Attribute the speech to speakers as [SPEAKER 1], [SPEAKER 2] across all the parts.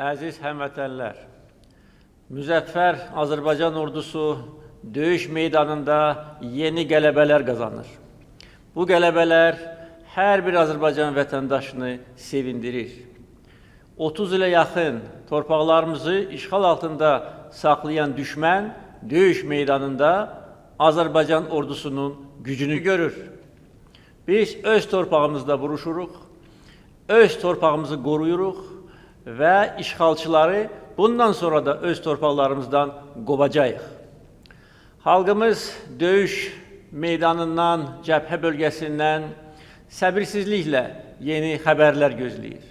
[SPEAKER 1] Əziz həmvətənlər, müzəffər Azərbaycan ordusu döyüş meydanında yeni qələbələr qazanır. Bu qələbələr hər bir Azərbaycan vətəndaşını sevindirir. 30 ilə yaxın torpaqlarımızı işğal altında saxlayan düşmən döyüş meydanında Azərbaycan ordusunun gücünü görür. Biz öz torpağımızda vuruşuruq, öz torpağımızı qoruyuruq və işğalçıları bundan sonra da öz torpaqlarımızdan qovacağıq. Xalqımız döyüş meydanından, cəbhə bölgəsindən səbirsizliklə yeni xəbərlər gözləyir.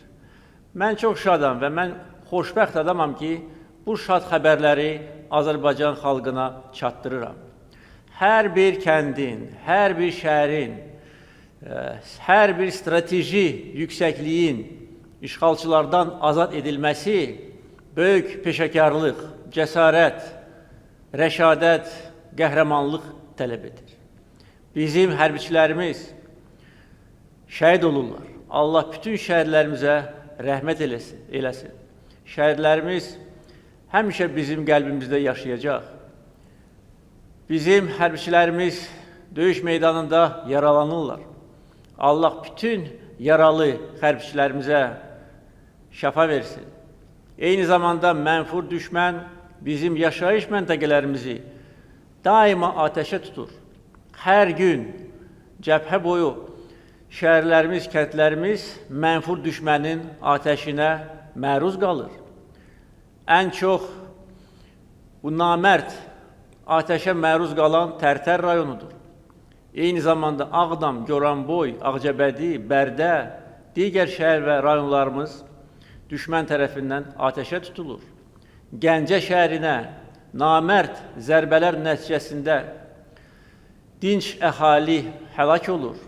[SPEAKER 1] Mən çox şadam və mən xoşbəxt adamam ki, bu şad xəbərləri Azərbaycan xalqına çatdırıram. Hər bir kəndin, hər bir şəhərin, hər bir strateji yüksəkliyin işğalçılardan azad edilməsi böyük peşəkarlıq, cəsarət, rəşadət, qəhrəmanlıq tələb edir. Bizim hərbiçilərimiz şəhid olurlar. Allah bütün şəhidlərimizə rəhmət eləsin. Şəhidlərimiz həmişə bizim qəlbimizdə yaşayacaq. Bizim hərbiçilərimiz döyüş meydanında yaralanırlar. Allah bütün yaralı hərbiçilərimizə şəfa versin. Eyni zamanda mənfur düşmən bizim yaşayış məntəqələrimizi daima ateşə tutur. Hər gün cəbhə boyu şəhərlərimiz, kəndlərimiz mənfur düşmənin ateşinə məruz qalır. Ən çox bu namərd ateşə məruz qalan Tərtər rayonudur. Eyni zamanda Ağdam, Goranboy, Ağcabədi, Bərdə, digər şəhər və rayonlarımız düşmən tərəfindən ateşə tutulur. Gəncə şəhərinə namərd zərbələr nəticəsində dinc əhali həlak olur.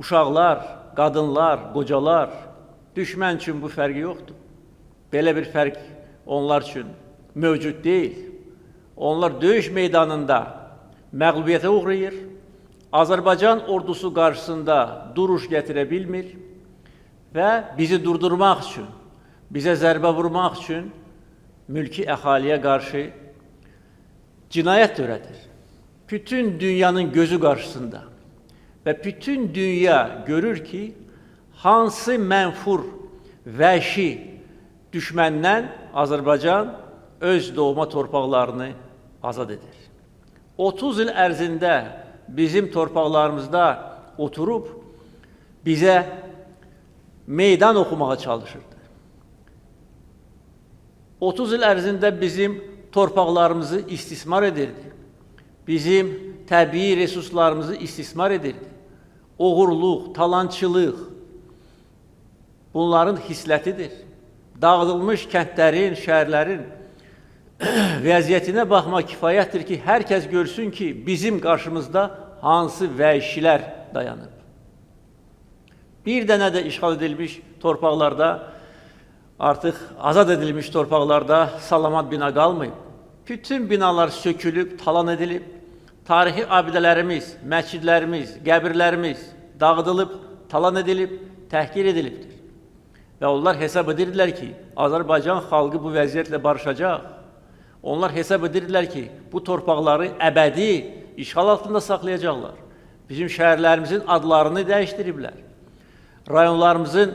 [SPEAKER 1] Uşaqlar, qadınlar, qocalar, düşmən üçün bu fərqi yoxdur. Belə bir fərq onlar üçün mövcud deyil. Onlar döyüş meydanında məğlubiyyətə uğrayır, Azərbaycan ordusu qarşısında duruş gətirə bilmir və bizi durdurmaq üçün, bizə zərbə vurmaq üçün mülki əhaliyə qarşı cinayət törədir. Bütün dünyanın gözü qarşısında və bütün dünya görür ki, hansı mənfur, vəhşi düşməndən Azərbaycan öz doğma torpaqlarını azad edir. 30 il ərzində bizim torpaqlarımızda oturub bizə meydan oxumağa çalışırdı. 30 il ərzində bizim torpaqlarımızı istismar edirdi. Bizim təbii resurslarımızı istismar edirdi. Oğurluq, talançılıq bunların xislətidir. Dağıdılmış kəndlərin, şəhərlərin vəziyyətinə baxmaq kifayətdir ki, hər kəs görsün ki, bizim qarşımızda hansı vəhşilər dayanıb. Bir dənə də işğal edilmiş torpaqlarda, artıq azad edilmiş torpaqlarda salamat bina qalmayıb. Bütün binalar sökülüb, talan edilib, tarixi abidələrimiz, məscidlərimiz, qəbirlərimiz dağıdılıb, talan edilib, təhqir edilibdir. Və onlar hesab edirdilər ki, Azərbaycan xalqı bu vəziyyətlə barışacaq. Onlar hesab edirdilər ki, bu torpaqları əbədi işğal altında saxlayacaqlar. Bizim şəhərlərimizin adlarını dəyişdiriblər. Rayonlarımızın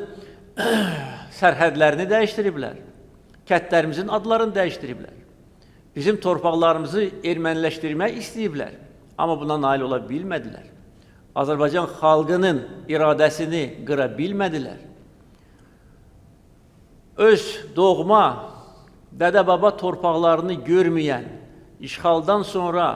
[SPEAKER 1] sərhədlərini dəyişdiriblər. Kəndlərimizin adlarını dəyişdiriblər. Bizim torpaqlarımızı erməniləşdirmək istəyiblər. Amma buna nail ola bilmədilər. Azərbaycan xalqının iradəsini qıra bilmədilər. Öz doğma, dədə-baba torpaqlarını görməyən, işğaldan sonra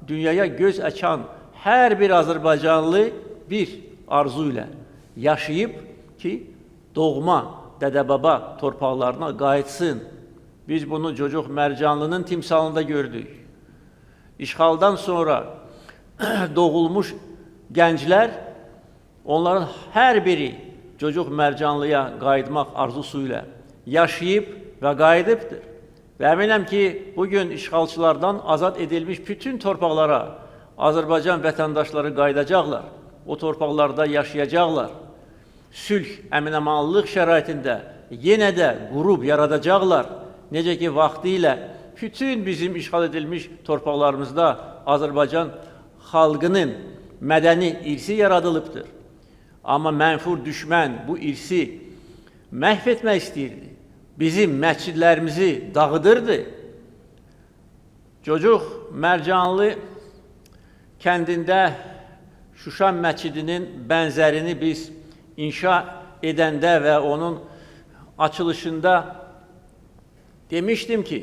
[SPEAKER 1] dünyaya göz açan hər bir Azərbaycanlı bir arzu ilə yaşayıb ki, doğma, dədə-baba torpaqlarına qayıtsın. Biz bunu Cocuq Mərcanlının timsalında gördük. İşğaldan sonra doğulmuş gənclər, onların hər biri Cocuq Mərcanlıya qayıtmaq arzusu ilə yaşayıb və qayıdıbdır. Və əminəm ki, bugün işğalçılardan azad edilmiş bütün torpaqlara Azərbaycan vətəndaşları qayıdacaqlar. O torpaqlarda yaşayacaqlar. Sülh, əmin-amanlıq şəraitində yenə də qurub yaradacaqlar. Necə ki, vaxtilə bütün bizim işğal edilmiş torpaqlarımızda Azərbaycan xalqının mədəni irsi yaradılıbdır. Amma mənfur düşmən bu irsi məhv etmək istəyirdi. Bizim məscidlərimizi dağıdırdı. Cocuq Mərcanlı kəndində Şuşa məscidinin bənzərini biz inşa edəndə və onun açılışında demişdim ki,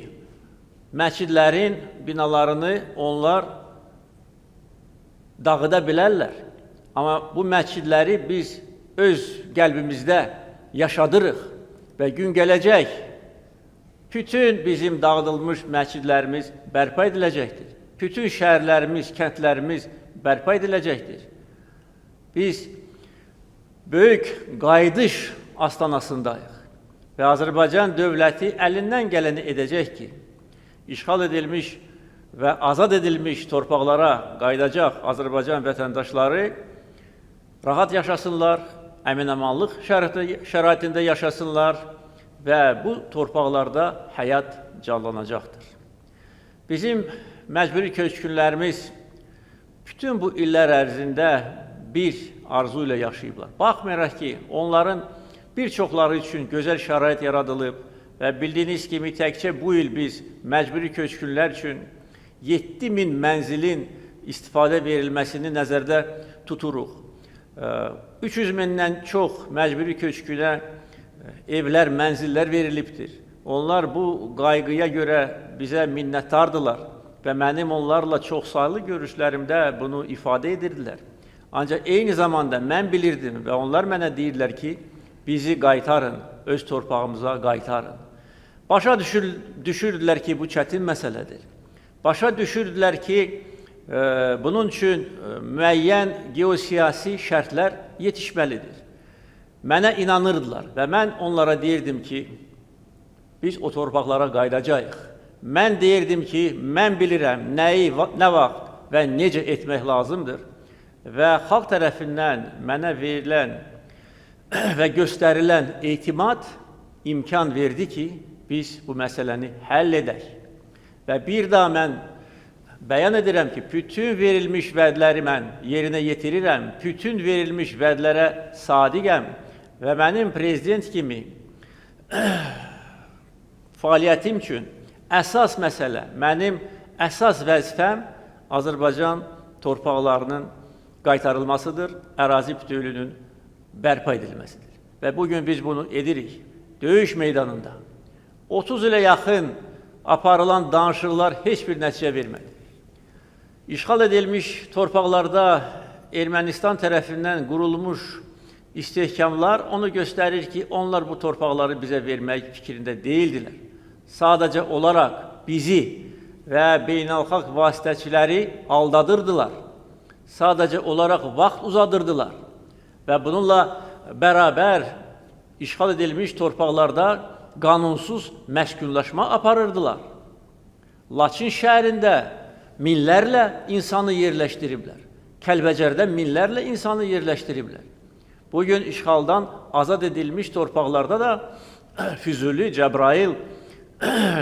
[SPEAKER 1] məscidlərin binalarını onlar dağıda bilərlər. Amma bu məscidləri biz öz qəlbimizdə yaşadırıq və gün gələcək, bütün bizim dağıdılmış məscidlərimiz bərpa ediləcəkdir. Bütün şəhərlərimiz, kəndlərimiz bərpa ediləcəkdir. Biz böyük qayıdış astanasındayıq və Azərbaycan dövləti əlindən gələni edəcək ki, işğal edilmiş və azad edilmiş torpaqlara qayıdacaq Azərbaycan vətəndaşları rahat yaşasınlar, əmin-amanlıq şəraitində yaşasınlar və bu torpaqlarda həyat canlanacaqdır. Bizim məcburi köçkünlərimiz bütün bu illər ərzində bir arzu ilə yaşayıblar. Baxmayaraq ki, onların bir çoxları üçün gözəl şərait yaradılıb və bildiyiniz kimi təkcə bu il biz məcburi köçkünlər üçün 7000 mənzilin istifadə verilməsini nəzərdə tuturuq. 300 mindən çox məcburi köçkünə evlər, mənzillər verilibdir. Onlar bu qayğıya görə bizə minnətdardılar və mənim onlarla çoxsaylı görüşlərimdə bunu ifadə edirdilər. Ancaq eyni zamanda mən bilirdim və onlar mənə deyirlər ki, bizi qaytarın, öz torpağımıza qaytarın. Başa düşürdülər ki, bu çətin məsələdir. Başa düşürdülər ki, bunun üçün müəyyən geosiyasi şərtlər yetişməlidir. Mənə inanırdılar və mən onlara deyirdim ki, biz o torpaqlara qayıdacağıq. Mən deyirdim ki, mən bilirəm nəyi, nə vaxt və necə etmək lazımdır və xalq tərəfindən mənə verilən və göstərilən etimad imkan verdi ki, biz bu məsələni həll edək. Və bir daha mən bəyan edirəm ki, bütün verilmiş vədləri mən yerinə yetirirəm, bütün verilmiş vədlərə sadiqəm və mənim prezident kimi fəaliyyətim üçün əsas məsələ, mənim əsas vəzifəm Azərbaycan torpaqlarının qaytarılmasıdır, ərazi bütövlüyünün bərpa edilməsidir. Və bugün biz bunu edirik. Döyüş meydanında 30 ilə yaxın aparılan danışıqlar heç bir nəticə vermədi. İşğal edilmiş torpaqlarda Ermənistan tərəfindən qurulmuş istehkamlar onu göstərir ki, onlar bu torpaqları bizə vermək fikrində deyildilər. Sadəcə olaraq bizi və beynəlxalq vasitəçiləri aldadırdılar. Sadəcə olaraq vaxt uzadırdılar və bununla bərabər işğal edilmiş torpaqlarda qanunsuz məskunlaşma aparırdılar. Laçın şəhərində minlərlə insanı yerləşdiriblər. Kəlbəcərdə minlərlə insanı yerləşdiriblər. Bugün işğaldan azad edilmiş torpaqlarda da Füzuli, Cəbrayıl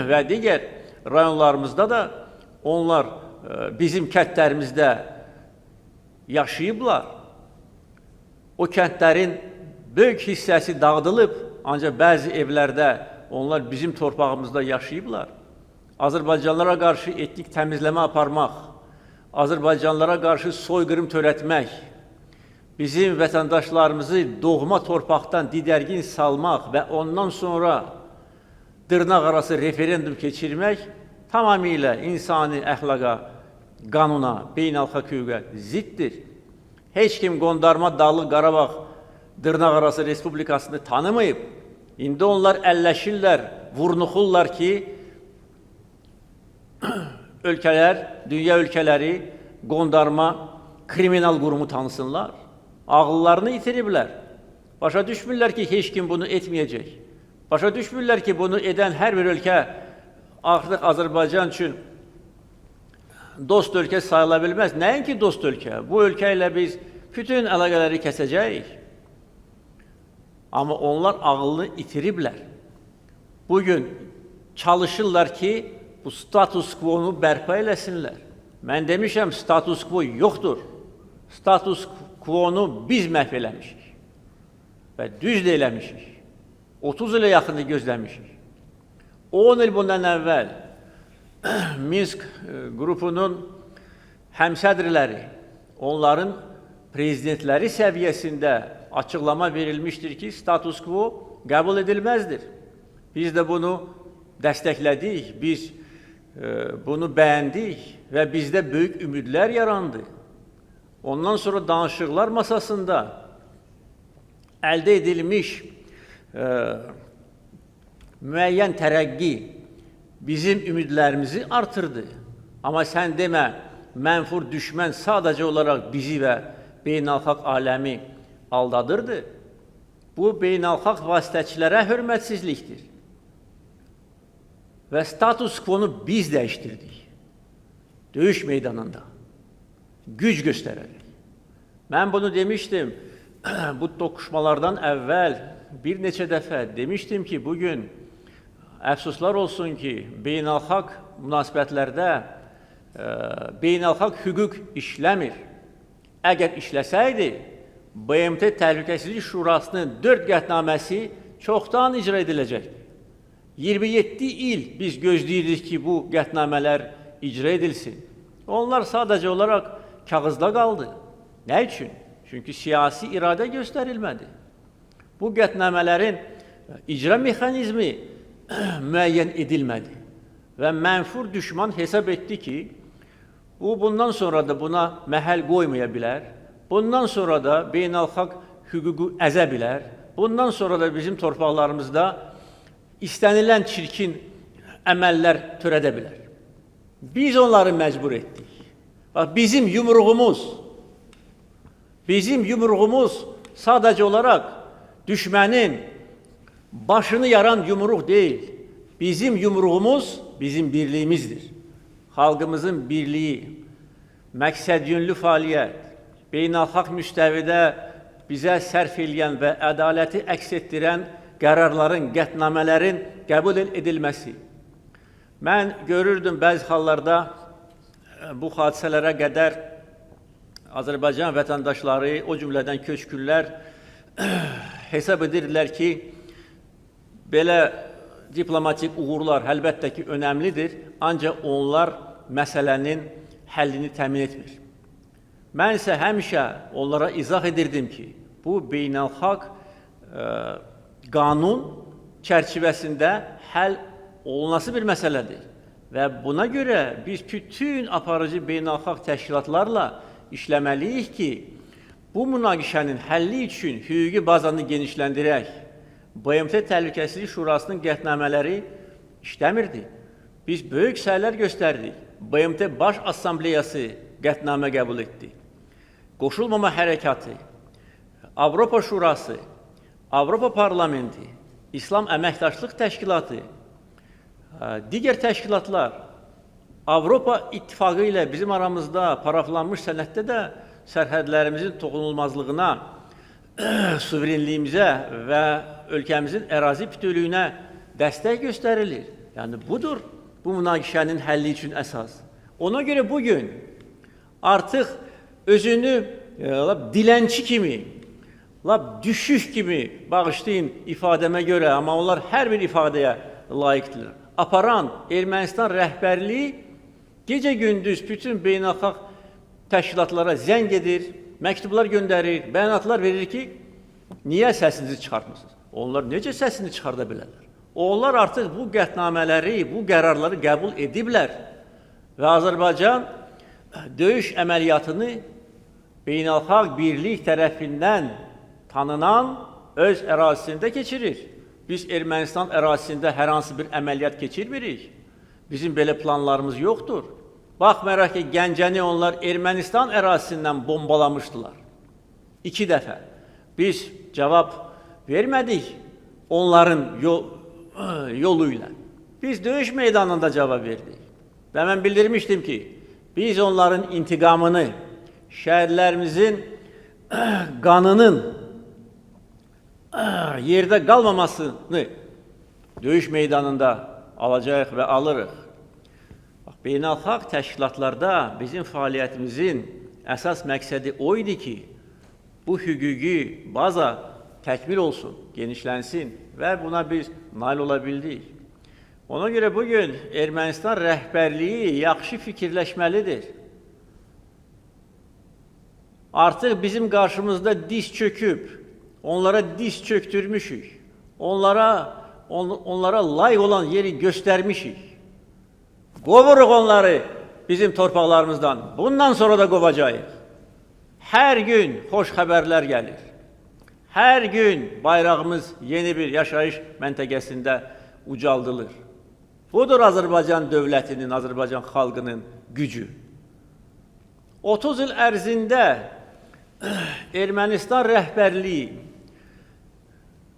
[SPEAKER 1] və digər rayonlarımızda da onlar bizim kəndlərimizdə yaşayıblar. O kəndlərin böyük hissəsi dağıdılıb, ancaq bəzi evlərdə onlar bizim torpağımızda yaşayıblar. Azərbaycanlılara qarşı etnik təmizləmə aparmaq, Azərbaycanlılara qarşı soyqırım törətmək, bizim vətəndaşlarımızı doğma torpaqdan didərgin salmaq və ondan sonra dırnaq arası referendum keçirmək tamamilə insani əxlaqa, qanuna, beynəlxalq hüquqa ziddir. Heç kim Qondarma Dağlıq Qarabağ dırnaq arası respublikasını tanımayıb. İndi onlar əlləşirlər, vurnuxurlar ki, ölkələr, dünya ölkələri Qondarma kriminal qurumu tanısınlar. Ağıllarını itiriblər. Başa düşmürlər ki, heç kim bunu etməyəcək. Başa düşmürlər ki, bunu edən hər bir ölkə artıq Azərbaycan üçün dost ölkə sayıla bilməz. Nəinki dost ölkə? Bu ölkə ilə biz bütün əlaqələri kəsəcəyik. Amma onlar ağlını itiriblər. Bugün çalışırlar ki, bu status quo-nu bərpa eləsinlər. Mən demişəm, status quo yoxdur. Status quo-nu biz məhv eləmişik. Və düz də eləmişik. 30 ilə yaxını gözləmişik. 10 il bundan əvvəl Minsk qrupunun həmsədrləri, onların prezidentləri səviyyəsində açıqlama verilmişdir ki, status quo qəbul edilməzdir. Biz də bunu dəstəklədik, biz bunu bəyəndik və bizdə böyük ümidlər yarandı. Ondan sonra danışıqlar masasında əldə edilmiş müəyyən tərəqqi bizim ümidlərimizi artırdı. Amma sən demə, mənfur düşmən sadəcə olaraq bizi və beynəlxalq aləmi aldadırdı. Bu, beynəlxalq vasitəçilərə hörmətsizlikdir. Və status quo-nu biz dəyişdirdik. Döyüş meydanında. Güc göstərərək. Mən bunu demişdim, bu toqquşmalardan əvvəl bir neçə dəfə demişdim ki, bugün əfsuslar olsun ki, beynəlxalq münasibətlərdə beynəlxalq hüquq işləmir. Əgər işləsəydi, BMT Təhlükəsizlik Şurasının 4 qətnaməsi çoxdan icra ediləcəkdir. 27 il biz gözləyirdik ki, bu qətnamələr icra edilsin. Onlar sadəcə olaraq kağızda qaldı. Nə üçün? Çünki siyasi iradə göstərilmədi. Bu qətnamələrin icra mexanizmi müəyyən edilmədi və mənfur düşman hesab etdi ki, bundan sonra da buna məhəl qoymaya bilər, bundan sonra da beynəlxalq hüququ əzə bilər, bundan sonra da bizim torpaqlarımızda istənilən çirkin əməllər törədə bilər. Biz onları məcbur etdik. Bizim yumruğumuz sadəcə olaraq düşmənin başını yaran yumruq deyil. Bizim yumruğumuz bizim birliyimizdir. Xalqımızın birliyi, məqsədyönlü fəaliyyət, beynəlxalq müstəvidə bizə sərf eləyən və ədaləti əks etdirən qərarların, qətnamələrin qəbul edilməsi. Mən görürdüm bəzi hallarda bu hadisələrə qədər Azərbaycan vətəndaşları, o cümlədən köçkünlər hesab edirdilər ki, belə diplomatik uğurlar əlbəttə ki, önəmlidir, ancaq onlar məsələnin həllini təmin etmir. Mən isə həmişə onlara izah edirdim ki, bu beynəlxalq qanun çərçivəsində həll olunası bir məsələdir. Və buna görə biz bütün aparıcı beynəlxalq təşkilatlarla işləməliyik ki, bu münaqişənin həlli üçün hüquqi bazanı genişləndirək. BMT Təhlükəsizlik Şurasının qətnamələri işləmirdi. Biz böyük səylər göstərdik. BMT Baş Assambleyası qətnamə qəbul etdi. Qoşulmama hərəkatı, Avropa Şurası, Avropa Parlamenti, İslam Əməkdaşlıq Təşkilatı, digər təşkilatlar, Avropa İttifaqı ilə bizim aramızda paraflanmış sənəddə də sərhədlərimizin toxunulmazlığına, suverenliyimizə və ölkəmizin ərazi bütövlüyünə dəstək göstərilir. Yəni, budur bu münaqişənin həlli üçün əsas. Ona görə bugün artıq özünü dilənçi kimi, düşüş kimi bağışlayın ifadəmə görə, amma onlar hər bir ifadəyə layiqdirlər. Aparan Ermənistan rəhbərliyi gecə-gündüz bütün beynəlxalq təşkilatlara zəng edir, məktublar göndərir, bəyanatlar verir ki, niyə səsinizi çıxartmısınız? Onlar necə səsini çıxarda bilərlər? Onlar artıq bu qətnamələri, bu qərarları qəbul ediblər və Azərbaycan döyüş əməliyyatını beynəlxalq birlik tərəfindən tanınan öz ərazisində keçirir. Biz Ermənistan ərazisində hər hansı bir əməliyyat keçirmirik. Bizim belə planlarımız yoxdur. Baxmayaraq ki, Gəncəni onlar Ermənistan ərazisindən bombalamışdılar. 2 dəfə. Biz cavab vermədik onların yolu ilə. Biz döyüş meydanında cavab verdik. Və mən bildirmişdim ki, biz onların intiqamını, şəhərlərimizin qanının yerde qalmamasını döyüş meydanında alacağıq və alırıq. Beynəlxalq təşkilatlarda bizim fəaliyyətimizin əsas məqsədi o idi ki, bu hüquqi baza təkmil olsun, genişlənsin və buna biz nail ola bildik. Ona görə bugün Ermənistan rəhbərliyi yaxşı fikirləşməlidir. Artıq bizim qarşımızda diz çöküb, onlara diz çöktürmüşük, onlara layıq olan yeri göstərmişik. Qovuruq onları bizim torpaqlarımızdan, bundan sonra da qovacağıq. Hər gün xoş xəbərlər gəlir. Hər gün bayrağımız yeni bir yaşayış məntəqəsində ucaldılır. Budur Azərbaycan dövlətinin, Azərbaycan xalqının gücü. 30 il ərzində Ermənistan rəhbərliyi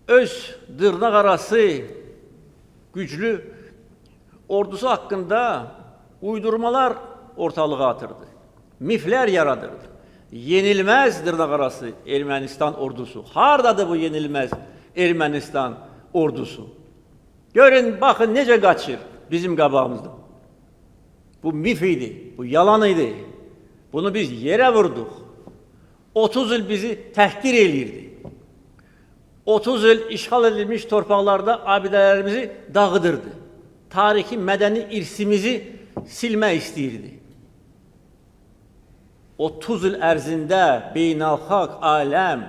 [SPEAKER 1] öz dırnaq arası güclü ordusu haqqında uydurmalar ortalığa atırdı. Miflər yaradırdı. Yenilməz dırnaq arası Ermənistan ordusu. Hardadır bu yenilməz Ermənistan ordusu? Görün, baxın necə qaçır bizim qabağımızda. Bu mif idi, bu yalan idi. Bunu biz yerə vurduq. 30 il bizi təhqir eləyirdi. 30 il işğal edilmiş torpaqlarda abidələrimizi dağıdırdı. Tarixi, mədəni irsimizi silmək istəyirdi. 30 il ərzində beynəlxalq aləm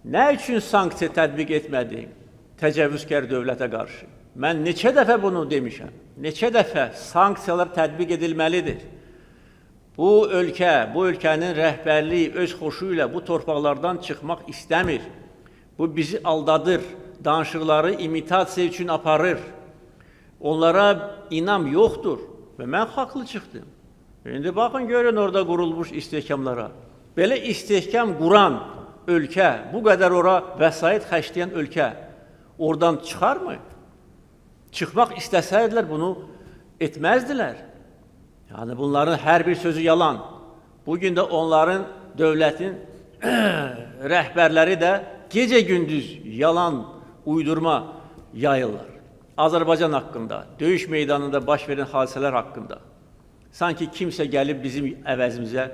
[SPEAKER 1] nə üçün sanksiya tətbiq etmədi təcavüzkar dövlətə qarşı? Mən neçə dəfə bunu demişəm. Neçə dəfə sanksiyalar tətbiq edilməlidir. Bu ölkənin rəhbərliyi öz xoşu ilə bu torpaqlardan çıxmaq istəmir. Bu bizi aldadır, danışıqları imitasiya üçün aparır. Onlara inam yoxdur və mən haqlı çıxdım. İndi baxın, görün orada qurulmuş istehkamlara. Belə istehkam quran ölkə, bu qədər ora vəsait xərcləyən ölkə oradan çıxarmı? Çıxmaq istəsəydilər bunu etməzdilər. Yəni bunların hər bir sözü yalan. Bugün də onların dövlətin rəhbərləri də gecə-gündüz yalan, uydurma yayırlar. Azərbaycan haqqında, döyüş meydanında baş verən hadisələr haqqında. Sanki kimsə gəlib bizim əvəzimizə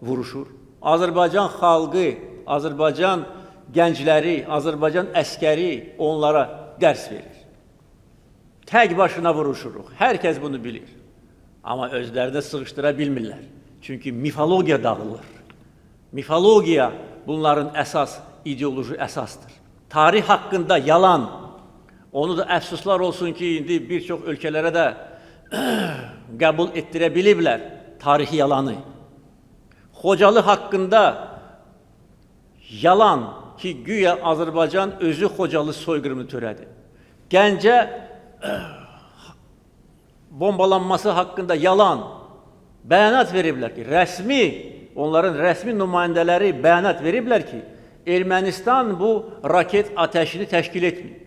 [SPEAKER 1] vuruşur. Azərbaycan xalqı, Azərbaycan gəncləri, Azərbaycan əskəri onlara dərs verir. Tək başına vuruşuruq. Hər kəs bunu bilir. Amma özlərinə sığışdıra bilmirlər. Çünki mifologiya dağılır. Mifologiya bunların əsas, ideoloji əsasdır. Tarix haqqında yalan. Onu da əfsuslar olsun ki, indi bir çox ölkələrə də qəbul etdirə biliblər tarixi yalanı. Xocalı haqqında yalan ki, güya Azərbaycan özü Xocalı soyqırımını törədi. Gəncə bombalanması haqqında yalan bəyanat veriblər ki, onların rəsmi nümayəndələri bəyanat veriblər ki, Ermənistan bu raket ateşini təşkil etmir.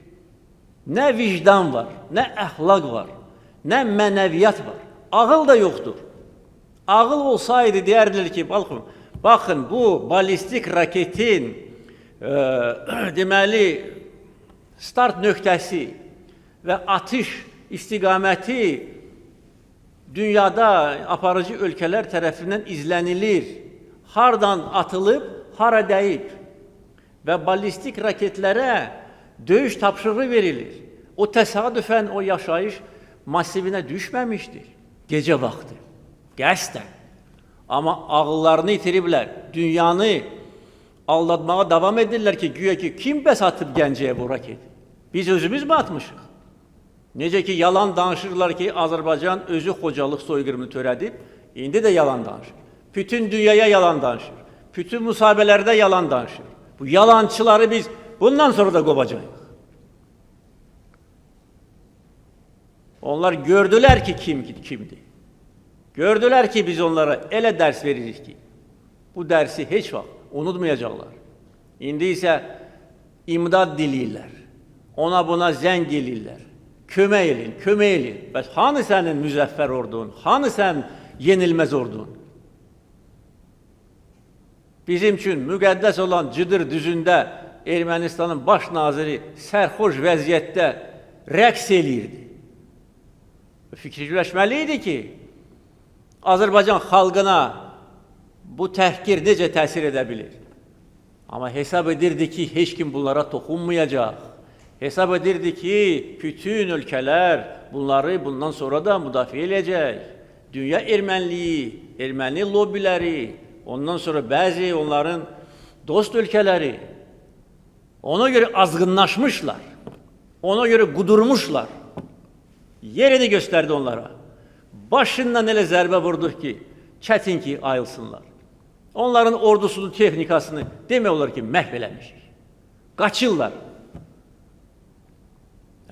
[SPEAKER 1] Nə vicdan var, nə əxlaq var, nə mənəviyyat var. Ağıl da yoxdur. Ağıl olsaydı deyərdilər ki, baxın bu balistik raketin deməli start nöqtəsi və atış istiqaməti dünyada aparıcı ölkələr tərəfindən izlənilir. Hardan atılıb, hara dəyib və balistik raketlərə döyüş tapşırığı verilir. O təsadüfən o yaşayış masivinə düşməmişdir. Gecə vaxtı, qəsdən. Amma ağıllarını itiriblər, dünyanı aldatmağa davam edirlər ki, güya ki, kim bəs atıb Gəncəyə bu raketi? Biz özümüz mü atmışıq? Necə ki, yalan danışırlar ki, Azərbaycan özü Xocalıq soyqırımını törədib, indi də yalan danışır. Bütün dünyaya yalan danışır. Bütün müsahibələrdə yalan danışır. Bu yalancıları biz bundan sonra da qovacağıq. Onlar gördülər ki, kimdir. Gördülər ki, biz onlara elə dərs veririk ki, bu dərsi heç vaxt unutmayacaqlar. İndi isə imdad diləyirlər. Ona buna zəng eləyirlər. Kömək edin. Bəs hanı sənin müzəffər ordun? Hanı sən yenilməz ordun? Bizim üçün müqəddəs olan Cıdır düzündə Ermənistanın baş naziri sərxoş vəziyyətdə rəqs eləyirdi. Fikirləşməli idi ki, Azərbaycan xalqına bu təhqir necə təsir edə bilir? Amma hesab edirdi ki, heç kim bunlara toxunmayacaq. Hesab edirdi ki, bütün ölkələr bunları bundan sonra da müdafiə edəcək. Dünya erməniliyi, erməni lobbiləri, ondan sonra bəzi onların dost ölkələri ona görə azğınlaşmışlar, ona görə qudurmuşlar. Yerini göstərdi onlara. Başından elə zərbə vurdu ki, çətin ki, ayılsınlar. Onların ordusunun texnikasını demək olar ki, məhv eləmişik. Qaçırlar.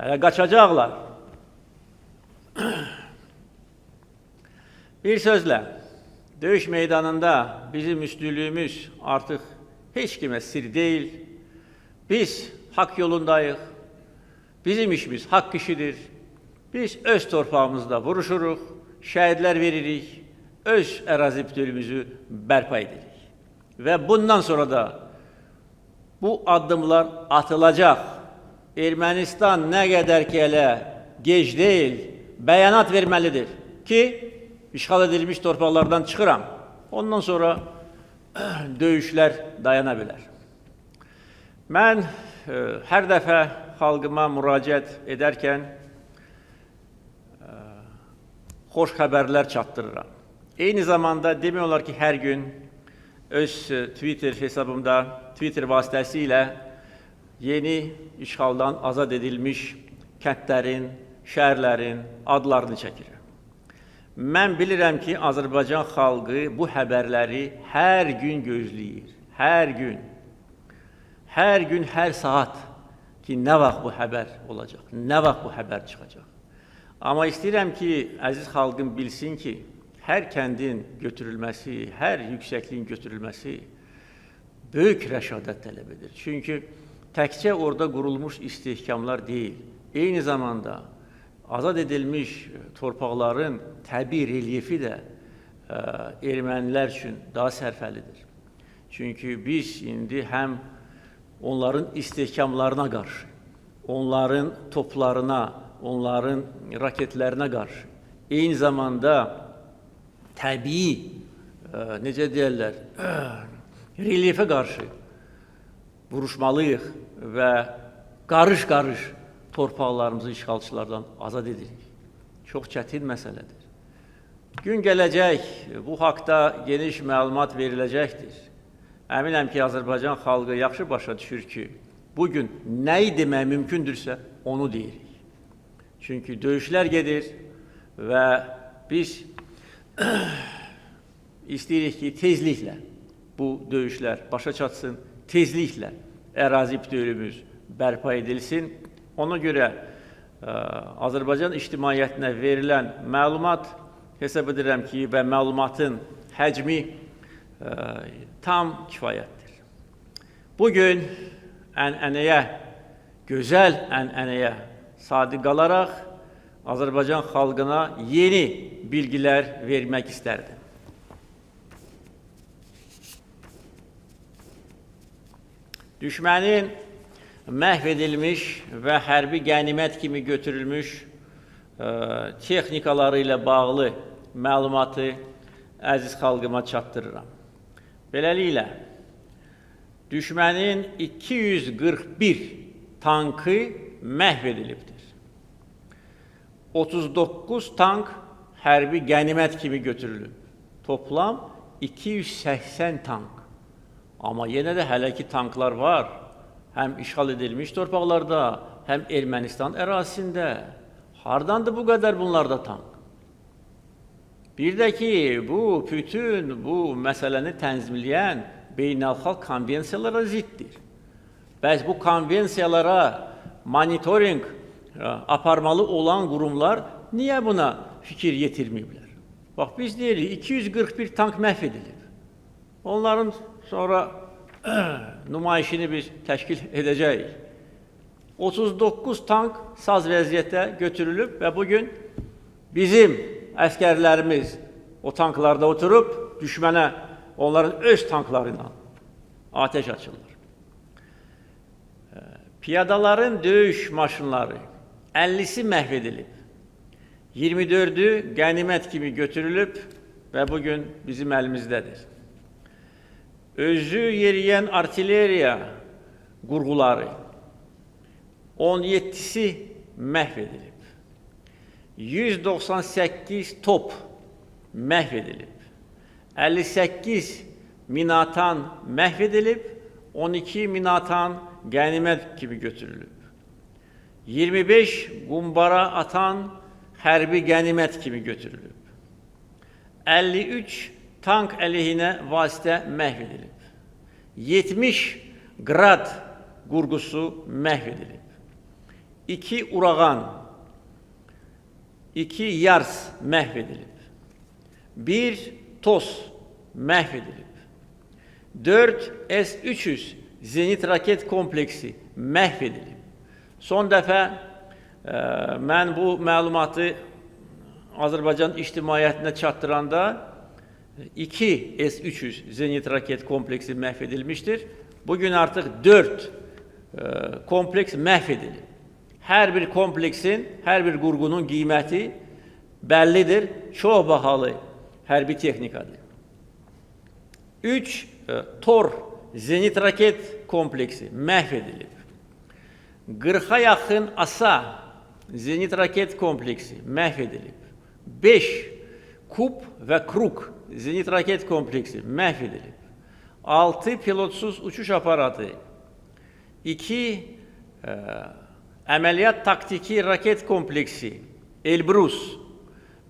[SPEAKER 1] Hələ qaçacaqlar. Bir sözlə, döyüş meydanında bizim üstünlüyümüz artıq heç kimə sir deyil. Biz haqq yolundayıq. Bizim işimiz haqq işidir. Biz öz torpağımızda vuruşuruq, şəhidlər veririk, öz ərazi bütövlüyümüzü bərpa edirik. Və bundan sonra da bu addımlar atılacaq. Ermənistan nə qədər ki, elə gec deyil, bəyanat verməlidir ki, işğal edilmiş torpaqlardan çıxıram. Ondan sonra döyüşlər dayana bilər. Mən hər dəfə xalqıma müraciət edərkən xoş xəbərlər çatdırıram. Eyni zamanda demək olar ki, hər gün öz Twitter hesabımda, Twitter vasitəsilə yeni işğaldan azad edilmiş kəndlərin, şəhərlərin adlarını çəkirəm. Mən bilirəm ki, Azərbaycan xalqı bu xəbərləri hər gün gözləyir. Hər gün. Hər gün, hər saat ki, nə vaxt bu xəbər olacaq, nə vaxt bu xəbər çıxacaq. Amma istəyirəm ki, əziz xalqım bilsin ki, hər kəndin götürülməsi, hər yüksəkliyin götürülməsi böyük rəşadət tələb edir. Çünki təkcə orada qurulmuş istehkamlar deyil, eyni zamanda azad edilmiş torpaqların təbii relyefi də ermənilər üçün daha sərfəlidir. Çünki biz indi həm onların istehkamlarına qarşı, onların toplarına, onların raketlərinə qarşı, eyni zamanda təbii, necə deyərlər, relyefə qarşı vuruşmalıyıq və qarış-qarış torpaqlarımızı işğalçılardan azad edirik. Çox çətin məsələdir. Gün gələcək, bu haqda geniş məlumat veriləcəkdir. Əminəm ki, Azərbaycan xalqı yaxşı başa düşür ki, bugün nəyi demək mümkündürsə, onu deyirik. Çünki döyüşlər gedir və biz istəyirik ki, tezliklə bu döyüşlər başa çatsın, tezliklə ərazi bütövlüyümüz bərpa edilsin. Ona görə Azərbaycan ictimaiyyətinə verilən məlumat hesab edirəm ki, və məlumatın həcmi tam kifayətdir. Bugün ənənəyə, gözəl ənənəyə sadiq qalaraq Azərbaycan xalqına yeni bilgilər vermək istərdim. Düşmənin məhv edilmiş və hərbi qənimət kimi götürülmüş texnikaları ilə bağlı məlumatı əziz xalqıma çatdırıram. Beləliklə, düşmənin 241 tankı məhv edilibdir. 39 tank hərbi qənimət kimi götürülüb. Toplam 280 tank. Amma yenə də hələ ki tanklar var. Həm işğal edilmiş torpaqlarda, həm Ermənistan ərazisində. Hardandır bu qədər bunlarda tank? Bir də ki, bütün bu məsələni tənzimləyən beynəlxalq konvensiyalara ziddir. Bəs bu konvensiyalara monitoring aparmalı olan qurumlar niyə buna fikir yetirməyiblər? Bax, biz deyirik, 241 tank məhv edilib. Onların sonra nümayişini biz təşkil edəcəyik. 39 tank saz vəziyyətdə götürülüb və bugün bizim əskərlərimiz o tanklarda oturub düşmənə onların öz tanklarıyla ateş açırlar. Piyadaların döyüş maşınları 50'si məhv edilib. 24'ü qənimət kimi götürülüb və bugün bizim əlimizdədir. Özü yeriyən artilleriya qurğuları 17'si məhv edilib. 198 top məhv edilib. 58 minatan məhv edilib, 12 minatan qənimət kimi götürülüb. 25 qumbara atan hərbi qənimət kimi götürülüb. 53 tank əleyhinə vasitə məhv edilib. 70 qrad qurğusu məhv edilib. 2 urağan, 2 yars məhv edilib. 1 TOS məhv edilib. 4 S-300 zenit raket kompleksi məhv edilib. Son dəfə mən bu məlumatı Azərbaycan ictimaiyyətinə çatdıranda 2 S-300 zenit raket kompleksi məhv edilmişdir. Bugün artıq 4 kompleks məhv edilib. Hər bir kompleksin, hər bir qurğunun qiyməti bəllidir, çox bahalı hərbi texnikadır. 3 TOR zenit raket kompleksi məhv edilib. 40'a yaxın ASA zenit raket kompleksi məhv edilib. 5 KUP və KRUK zenit raket kompleksi məhv edilib. 6 pilotsuz uçuş aparatı, 2 əməliyyat taktiki raket kompleksi Elbrus,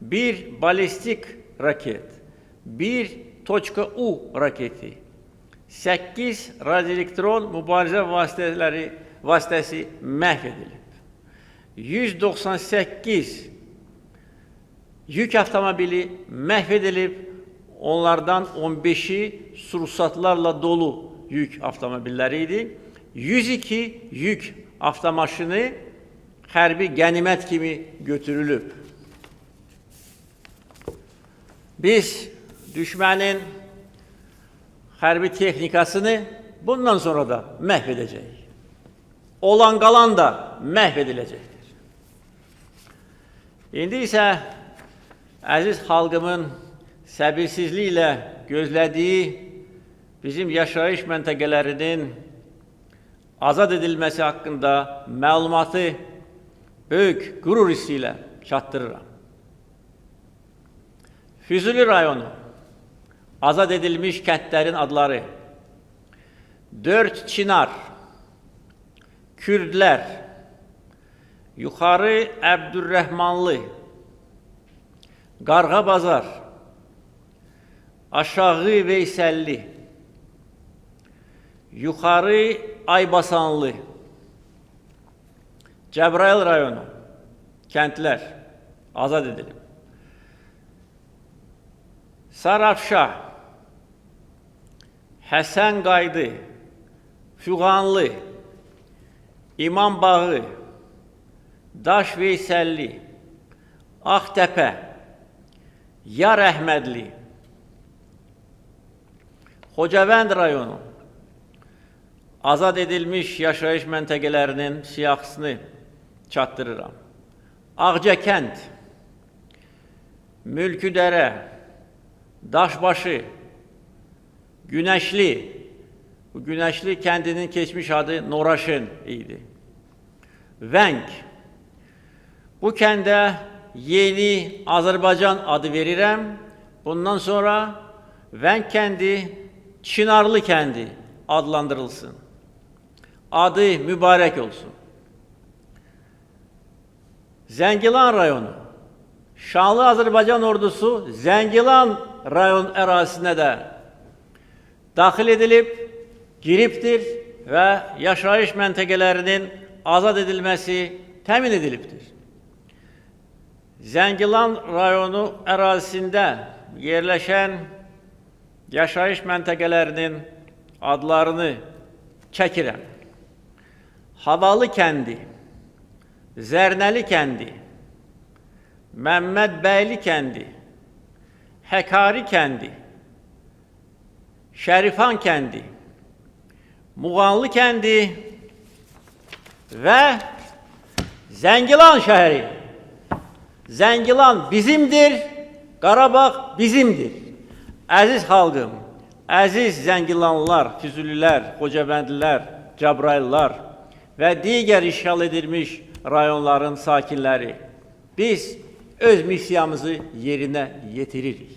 [SPEAKER 1] 1 balistik raket, 1 .U raketi, 8 radioelektron mübarizə vasitəsi məhv edilib. 198 yük avtomobili məhv edilib, onlardan 15'i sursatlarla dolu yük avtomobilləri idi. 102 yük avtomaşını hərbi qənimət kimi götürülüb. Biz düşmənin hərbi texnikasını bundan sonra da məhv edəcəyik. Olan qalan da məhv ediləcəkdir. İndi isə əziz xalqımın səbirsizliklə gözlədiyi bizim yaşayış məntəqələrinin azad edilməsi haqqında məlumatı böyük qürur hissi ilə çatdırıram. Füzuli rayonu, azad edilmiş kəndlərin adları: 4 Çinar, Kürdlər, Yuxarı Əbdürrəhmanlı, Qarğabazar, Aşağı Veysəlli, Yuxarı Aybasanlı, Cəbrayıl rayonu, kəndlər azad edilib. Sarafşah, Həsən Qaydı, Füğanlı, İmambağı, Daş Veysəlli, Ağtəpə, Yar Əhmədli, Xocavənd rayonu, azad edilmiş yaşayış məntəqələrinin siyahısını çatdırıram. Ağcakənd, Mülküdərə, Daşbaşı, Günəşli, bu Günəşli kəndinin keçmiş adı Noraşın idi. Vəng, bu kəndə yeni Azərbaycan adı verirəm. Bundan sonra Vəng kəndi Çinarlı kəndi adlandırılsın. Adı mübarək olsun. Zəngilan rayonu, Şanlı Azərbaycan ordusu Zəngilan rayon ərazisinə də daxil edilib, giribdir və yaşayış məntəqələrinin azad edilməsi təmin edilibdir. Zəngilan rayonu ərazisində yerləşən yaşayış məntəqələrinin adlarını çəkirəm. Havalı kəndi, Zərnəli kəndi, Məmmədbəyli kəndi, Həkari kəndi, Şərifan kəndi, Muğanlı kəndi, və Zəngilan şəhəri. Zəngilan bizimdir, Qarabağ bizimdir. Əziz xalqım, əziz Zəngilanlılar, Füzulilər, Xocabəndlilər, Cəbrayıllar və digər işğal edilmiş rayonların sakinləri, biz öz missiyamızı yerinə yetiririk.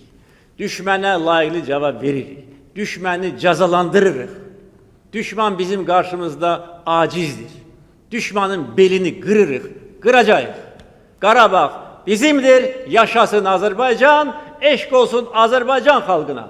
[SPEAKER 1] Düşmənə layiqli cavab veririk. Düşməni cəzalandırırıq. Düşman bizim qarşımızda acizdir. Düşmanın belini qırırıq, qıracağıq. Qarabağ bizimdir, yaşasın Azərbaycan, eşq olsun Azərbaycan xalqına.